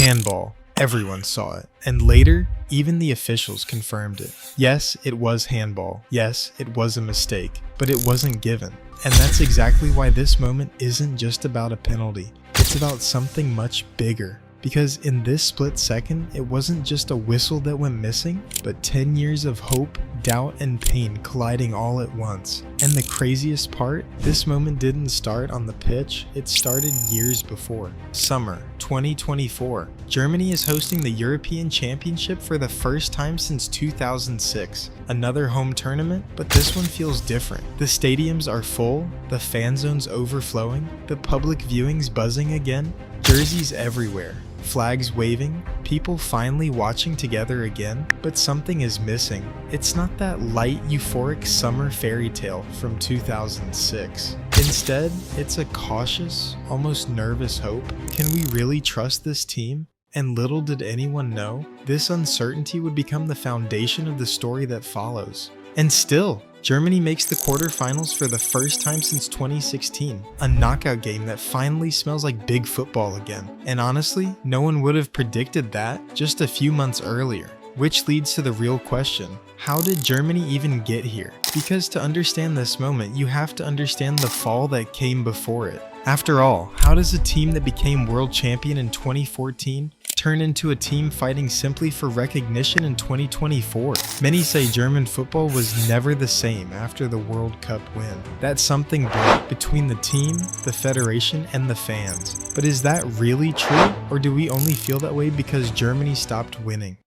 Handball. Everyone saw it. And later, even the officials confirmed it. Yes, it was handball. Yes, it was a mistake. But it wasn't given. And that's exactly why this moment isn't just about a penalty. It's about something much bigger. Because in this split second, it wasn't just a whistle that went missing, but 10 years of hope, doubt, and pain colliding all at once. And the craziest part, this moment didn't start on the pitch, it started years before. Summer 2024. Germany is hosting the European Championship for the first time since 2006. Another home tournament, but this one feels different. The stadiums are full, the fan zones overflowing, the public viewings buzzing again, jerseys everywhere. Flags waving, people finally watching together again, but something is missing. It's not that light, euphoric summer fairy tale from 2006. Instead, it's a cautious, almost nervous hope. Can we really trust this team? And little did anyone know, this uncertainty would become the foundation of the story that follows. And still, Germany makes the quarterfinals for the first time since 2016, a knockout game that finally smells like big football again. And honestly, no one would have predicted that just a few months earlier. Which leads to the real question, how did Germany even get here? Because to understand this moment, you have to understand the fall that came before it. After all, how does a team that became world champion in 2014 turn into a team fighting simply for recognition in 2024? Many say German football was never the same after the World Cup win. That something broke between the team, the federation, and the fans. But is that really true? Or do we only feel that way because Germany stopped winning?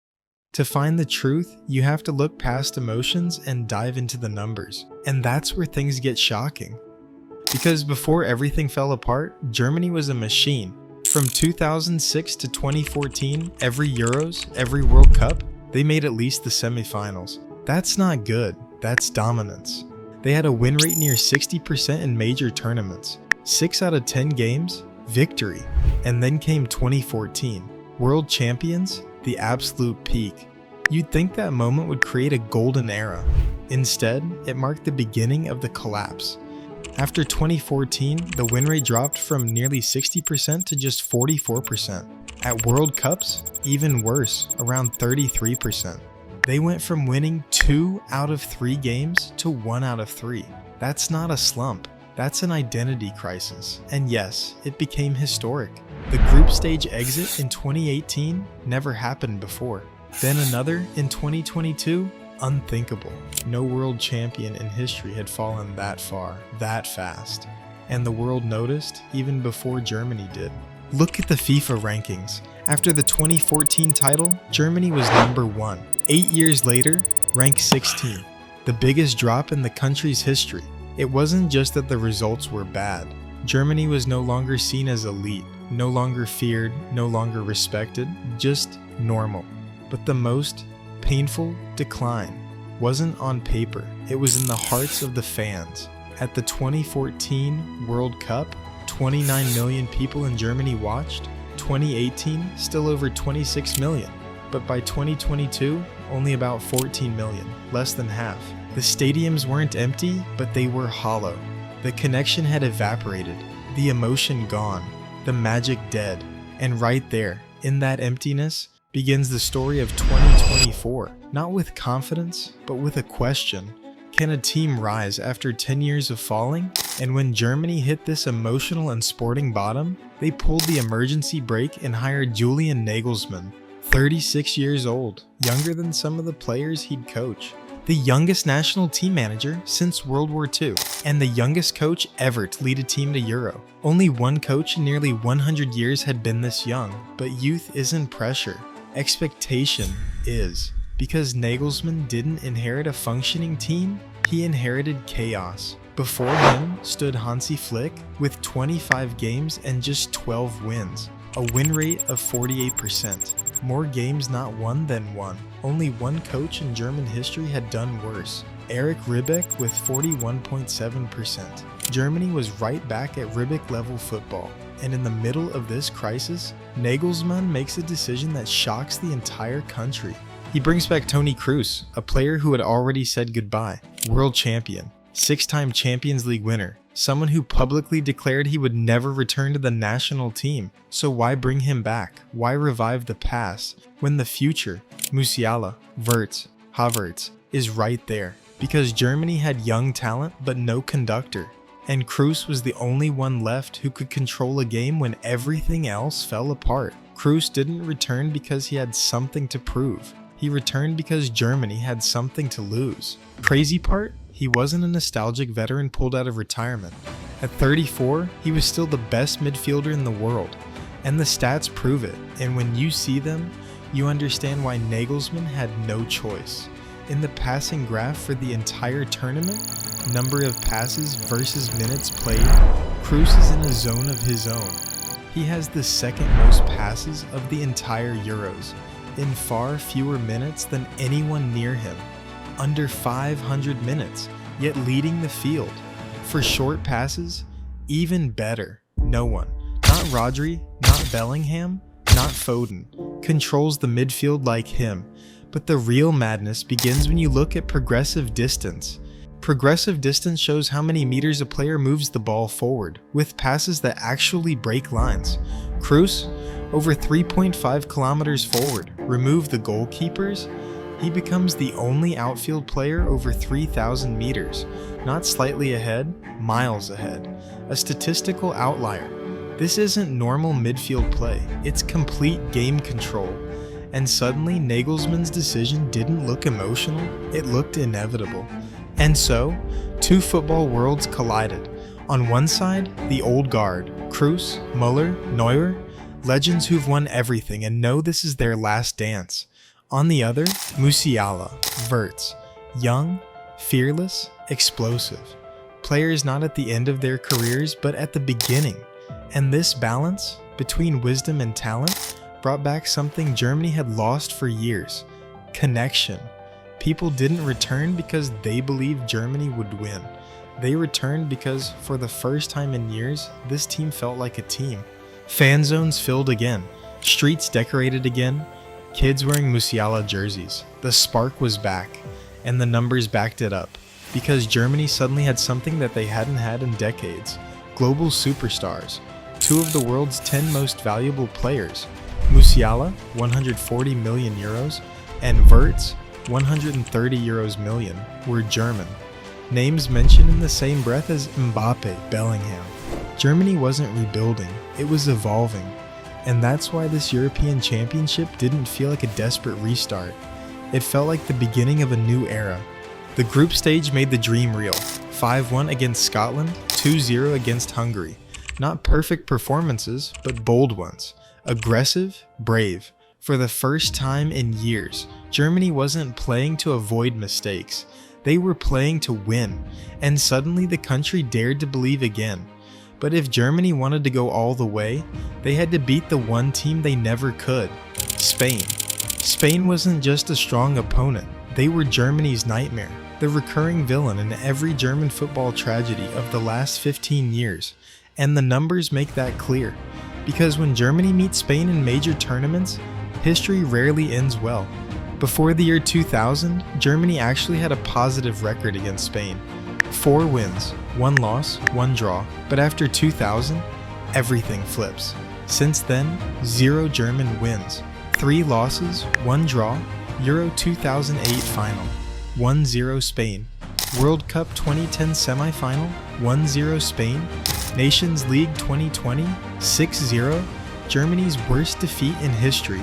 To find the truth, you have to look past emotions and dive into the numbers. And that's where things get shocking. Because before everything fell apart, Germany was a machine. From 2006 to 2014, every Euros, every World Cup, they made at least the semifinals. That's not good, that's dominance. They had a win rate near 60% in major tournaments. 6 out of 10 games, victory. And then came 2014. World champions, the absolute peak. You'd think that moment would create a golden era. Instead, it marked the beginning of the collapse. After 2014, the win rate dropped from nearly 60% to just 44%. At World Cups, even worse, around 33%. They went from winning 2 out of 3 games to 1 out of 3. That's not a slump, that's an identity crisis. And yes, it became historic. The group stage exit in 2018 never happened before. Then another in 2022, unthinkable. No world champion in history had fallen that far, that fast. And the world noticed even before Germany did. Look at the FIFA rankings. After the 2014 title, Germany was number 1. 8 years later, ranked 16. The biggest drop in the country's history. It wasn't just that the results were bad. Germany was no longer seen as elite, no longer feared, no longer respected, just normal. But the most painful decline wasn't on paper, it was in the hearts of the fans. At the 2014 World Cup, 29 million people in Germany watched. 2018, still over 26 million. But by 2022, only about 14 million, less than half. The stadiums weren't empty, but they were hollow. The connection had evaporated, the emotion gone, the magic dead. And right there, in that emptiness, begins the story of 2024. Not with confidence, but with a question. Can a team rise after 10 years of falling? And when Germany hit this emotional and sporting bottom, they pulled the emergency brake and hired Julian Nagelsmann, 36 years old, younger than some of the players he'd coach. The youngest national team manager since World War II, and the youngest coach ever to lead a team to Euro. Only one coach in nearly 100 years had been this young, but youth isn't pressure. Expectation is. Because Nagelsmann didn't inherit a functioning team, he inherited chaos. Before him stood Hansi Flick with 25 games and just 12 wins. A win rate of 48%. More games not won than won. Only one coach in German history had done worse. Erich Ribbeck with 41.7%. Germany was right back at Ribbeck level football. And in the middle of this crisis, Nagelsmann makes a decision that shocks the entire country. He brings back Toni Kroos, a player who had already said goodbye. World champion, 6-time Champions League winner, someone who publicly declared he would never return to the national team. So why bring him back? Why revive the past when the future, Musiala, Wirtz, Havertz, is right there? Because Germany had young talent but no conductor, and Kroos was the only one left who could control a game when everything else fell apart. Kroos didn't return because he had something to prove. He returned because Germany had something to lose. Crazy part? He wasn't a nostalgic veteran pulled out of retirement. At 34, he was still the best midfielder in the world. And the stats prove it, and when you see them, you understand why Nagelsmann had no choice. In the passing graph for the entire tournament, number of passes versus minutes played, Kroos is in a zone of his own. He has the second most passes of the entire Euros, in far fewer minutes than anyone near him. Under 500 minutes, yet leading the field. For short passes, even better. No one, not Rodri, not Bellingham, not Foden, controls the midfield like him. But the real madness begins when you look at progressive distance. Progressive distance shows how many meters a player moves the ball forward, with passes that actually break lines. Kroos, over 3.5 kilometers forward. Remove the goalkeepers, he becomes the only outfield player over 3,000 meters, not slightly ahead, miles ahead. A statistical outlier. This isn't normal midfield play, it's complete game control. And suddenly Nagelsmann's decision didn't look emotional, it looked inevitable. And so, two football worlds collided. On one side, the old guard, Kroos, Müller, Neuer, legends who've won everything and know this is their last dance. On the other, Musiala, Wirtz, young, fearless, explosive. Players not at the end of their careers, but at the beginning. And this balance, between wisdom and talent, brought back something Germany had lost for years: connection. People didn't return because they believed Germany would win. They returned because, for the first time in years, this team felt like a team. Fan zones filled again, streets decorated again, kids wearing Musiala jerseys. The spark was back, and the numbers backed it up. Because Germany suddenly had something that they hadn't had in decades: global superstars. Two of the world's 10 most valuable players, Musiala, 140 million euros, and Wirtz, 130 million euros, were German. Names mentioned in the same breath as Mbappe, Bellingham. Germany wasn't rebuilding, it was evolving. And that's why this European Championship didn't feel like a desperate restart. It felt like the beginning of a new era. The group stage made the dream real. 5-1 against Scotland, 2-0 against Hungary. Not perfect performances, but bold ones. Aggressive, brave. For the first time in years, Germany wasn't playing to avoid mistakes. They were playing to win, and suddenly the country dared to believe again. But if Germany wanted to go all the way, they had to beat the one team they never could: Spain. Spain wasn't just a strong opponent, they were Germany's nightmare, the recurring villain in every German football tragedy of the last 15 years. And the numbers make that clear. Because when Germany meets Spain in major tournaments, history rarely ends well. Before the year 2000, Germany actually had a positive record against Spain. 4 wins, 1 loss, 1 draw. But after 2000, everything flips. Since then, 0 German wins, 3 losses, 1 draw, Euro 2008 final, 1-0 Spain. World Cup 2010 semifinal, 1-0 Spain. Nations League 2020, 6-0, Germany's worst defeat in history.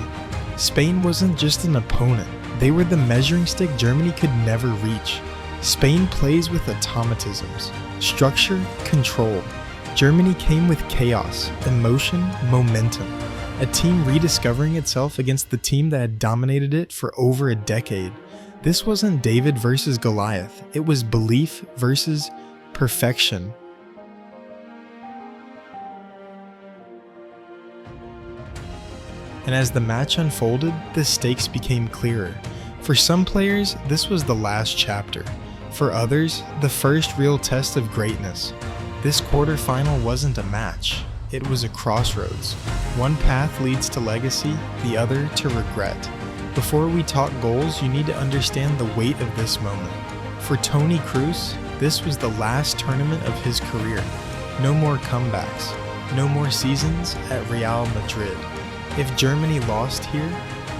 Spain wasn't just an opponent, they were the measuring stick Germany could never reach. Spain plays with automatisms, structure, control. Germany came with chaos, emotion, momentum. A team rediscovering itself against the team that had dominated it for over a decade. This wasn't David versus Goliath, it was belief versus perfection. And as the match unfolded, the stakes became clearer. For some players, this was the last chapter. For others, the first real test of greatness. This quarterfinal wasn't a match, it was a crossroads. One path leads to legacy, the other to regret. Before we talk goals, you need to understand the weight of this moment. For Toni Kroos, This was the last tournament of his career. No more comebacks. No more seasons at Real Madrid. If Germany lost here,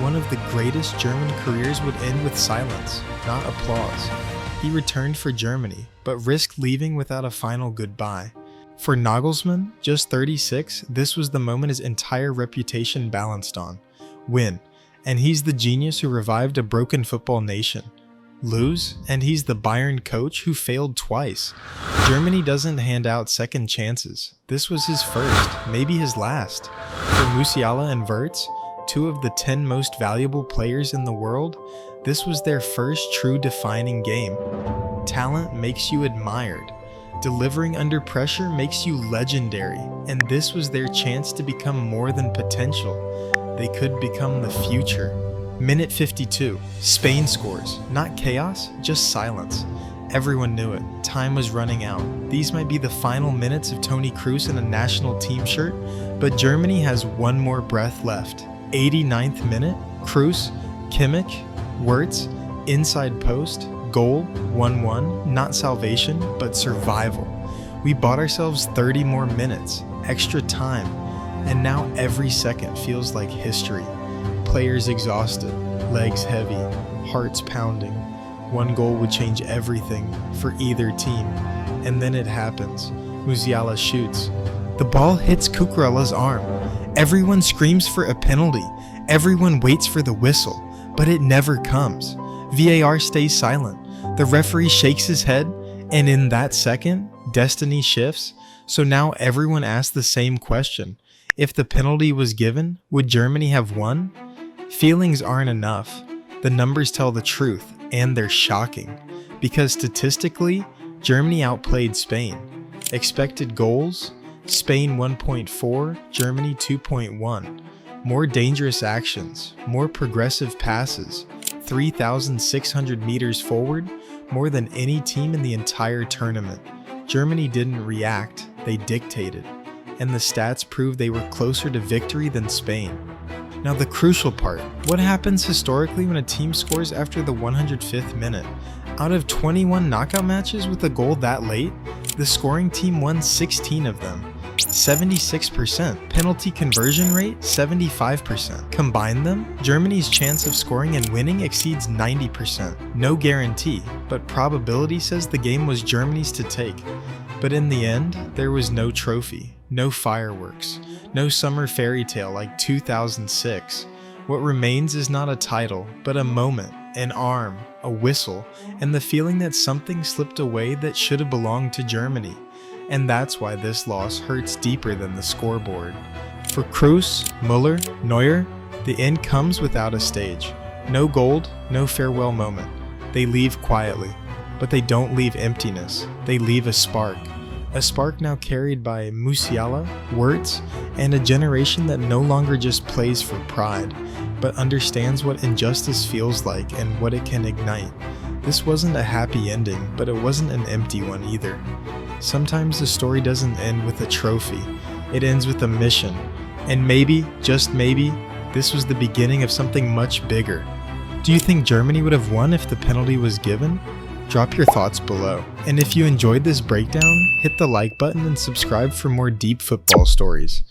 one of the greatest German careers would end with silence, not applause. He returned for Germany, but risked leaving without a final goodbye. For Nagelsmann, just 36, this was the moment his entire reputation balanced on. Win, and he's the genius who revived a broken football nation. Lose, and he's the Bayern coach who failed twice. Germany doesn't hand out second chances. This was his first, maybe his last. For Musiala and Wirtz, two of the 10 most valuable players in the world, this was their first true defining game. Talent makes you admired. Delivering under pressure makes you legendary, and this was their chance to become more than potential. They could become the future. Minute 52. Spain scores. Not chaos, just silence. Everyone knew it. Time was running out. These might be the final minutes of Toni Kroos in a national team shirt, but Germany has one more breath left. 89th minute. Kroos, Kimmich, Wirtz, inside post, goal, 1-1, not salvation, but survival. We bought ourselves 30 more minutes, extra time, and now every second feels like history. Players exhausted, legs heavy, hearts pounding. One goal would change everything for either team. And then it happens. Musiala shoots. The ball hits Cucurella's arm. Everyone screams for a penalty. Everyone waits for the whistle, but it never comes. VAR stays silent. The referee shakes his head, and in that second, destiny shifts. So now everyone asks the same question. If the penalty was given, would Germany have won? Feelings aren't enough. The numbers tell the truth, and they're shocking. Because statistically, Germany outplayed Spain. Expected goals, Spain 1.4, Germany 2.1. More dangerous actions, more progressive passes, 3,600 meters forward, more than any team in the entire tournament. Germany didn't react, they dictated. And the stats prove they were closer to victory than Spain. Now the crucial part, what happens historically when a team scores after the 105th minute? Out of 21 knockout matches with a goal that late, the scoring team won 16 of them. 76%. Penalty conversion rate, 75%. Combine them, Germany's chance of scoring and winning exceeds 90%. No guarantee, but probability says the game was Germany's to take. But in the end, there was no trophy, no fireworks, no summer fairy tale like 2006. What remains is not a title, but a moment, an arm, a whistle, and the feeling that something slipped away that should have belonged to Germany. And that's why this loss hurts deeper than the scoreboard. For Kroos, Müller, Neuer, the end comes without a stage. No gold, no farewell moment. They leave quietly, but they don't leave emptiness. They leave a spark now carried by Musiala, Wirtz, and a generation that no longer just plays for pride, but understands what injustice feels like and what it can ignite. This wasn't a happy ending, but it wasn't an empty one either. Sometimes the story doesn't end with a trophy, it ends with a mission. And maybe, just maybe, this was the beginning of something much bigger. Do you think Germany would have won if the penalty was given? Drop your thoughts below. And if you enjoyed this breakdown, hit the like button and subscribe for more deep football stories.